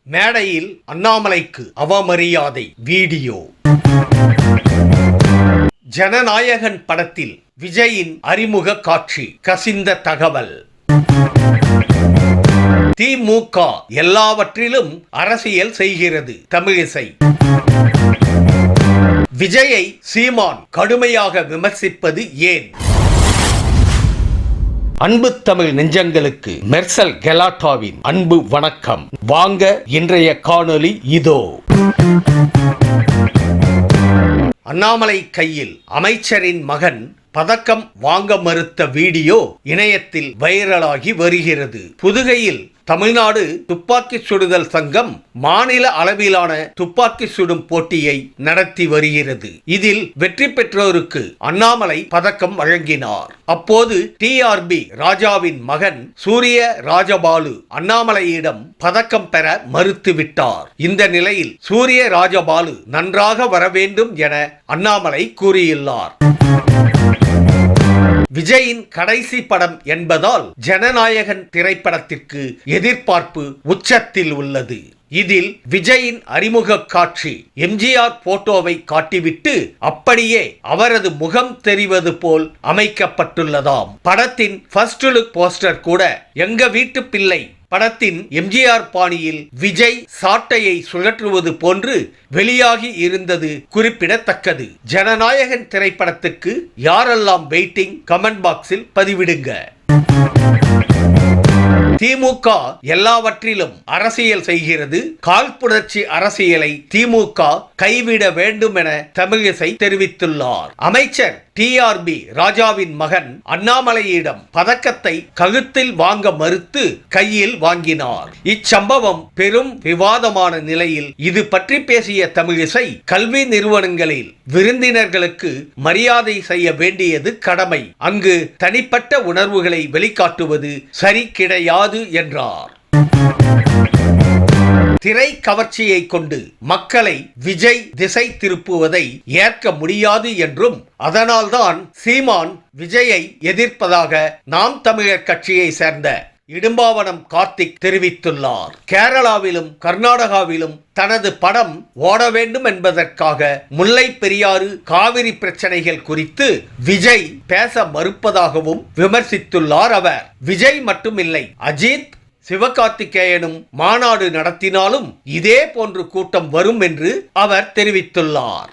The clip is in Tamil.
மேடையில் அண்ணாமலைக்கு அவமரியாதை வீடியோ. ஜனநாயகன் படத்தில் விஜயின் அறிமுக காட்சி கசிந்த தகவல். திமுக எல்லாவற்றிலும் அரசியல் செய்கிறது. தமிழிசை. விஜயை சீமான் கடுமையாக விமர்சிப்பது ஏன்? அன்பு தமிழ் நெஞ்சங்களுக்கு மெர்சல் கெலாட்டாவின் அன்பு வணக்கம். வாங்க இன்றைய காணொளி இதோ. அண்ணாமலை கையில் அமைச்சரின் மகன் பதக்கம் வாங்க மறுத்த வீடியோ இணையத்தில் வைரலாகி வருகிறது. புதுகையில் தமிழ்நாடு துப்பாக்கி சுடுதல் சங்கம் மாநில அளவிலான துப்பாக்கி சுடும் போட்டியை நடத்தி வருகிறது. இதில் வெற்றி பெற்றோருக்கு அண்ணாமலை பதக்கம் வழங்கினார். அப்போது டிஆர்பி ராஜாவின் மகன் சூரிய ராஜபாலு அண்ணாமலையிடம் பதக்கம் பெற மறுத்துவிட்டார். இந்த நிலையில் சூரிய ராஜபாலு நன்றாக வர வேண்டும் என அண்ணாமலை கூறியுள்ளார். விஜயின் கடைசி படம் என்பதால் ஜனநாயகன் திரைப்படத்திற்கு எதிர்பார்ப்பு உச்சத்தில் உள்ளது. இதில் விஜயின் அறிமுக காட்சி எம்ஜிஆர் போட்டோவை காட்டிவிட்டு அப்படியே அவரது முகம் தெரிவது போல் அமைக்கப்பட்டுள்ளதாம். படத்தின் ஃபர்ஸ்ட் லுக் போஸ்டர் கூட எங்க வீட்டு பிள்ளை படத்தின் எம்ஜிஆர் பாணியில் விஜய் சாட்டையை சுழற்றுவது போன்று வெளியாகி இருந்தது குறிப்பிடத்தக்கது. ஜனநாயகன் திரைப்படத்துக்கு யாரெல்லாம் வெயிட்டிங்? கமெண்ட் பாக்ஸில் பதிவிடுங்க. திமுக எல்லாவற்றிலும் அரசியல் செய்கிறது. காழ்ப்புணர்ச்சி அரசியலை திமுக கைவிட வேண்டும் என தமிழிசை தெரிவித்துள்ளார். அமைச்சர் டிஆர்பி ராஜாவின் மகன் அண்ணாமலையிடம் பதக்கத்தை கழுத்தில் வாங்க மறுத்து கையில் வாங்கினார். இச்சம்பவம் பெரும் விவாதமான நிலையில் இது பற்றி பேசிய தமிழிசை, கல்வி நிறுவனங்களில் விருந்தினர்களுக்கு மரியாதை செய்ய வேண்டியது கடமை. அங்கு தனிப்பட்ட உணர்வுகளை வெளிக்காட்டுவது சரி கிடையாது என்றார். திரை கவர்ச்சியை கொண்டு மக்களை விஜய் திசை திருப்புவதை ஏற்க முடியாது என்றும் அதனால்தான் சீமான் விஜயை எதிர்ப்பதாக நாம் தமிழர் கட்சியை சேர்ந்த இடும்பாவனம் கார்த்திக் தெரிவித்துள்ளார். கேரளாவிலும் கர்நாடகாவிலும் தனது படம் ஓட வேண்டும் என்பதற்காக முல்லை பெரியாறு காவிரி பிரச்சனைகள் குறித்து விஜய் பேச மறுப்பதாகவும் விமர்சித்துள்ளார் அவர். விஜய் மட்டுமில்லை, அஜித் சிவகார்த்திகேயனும் மாநாடு நடத்தினாலும் இதே போன்று கூட்டம் வரும் என்று அவர் தெரிவித்துள்ளார்.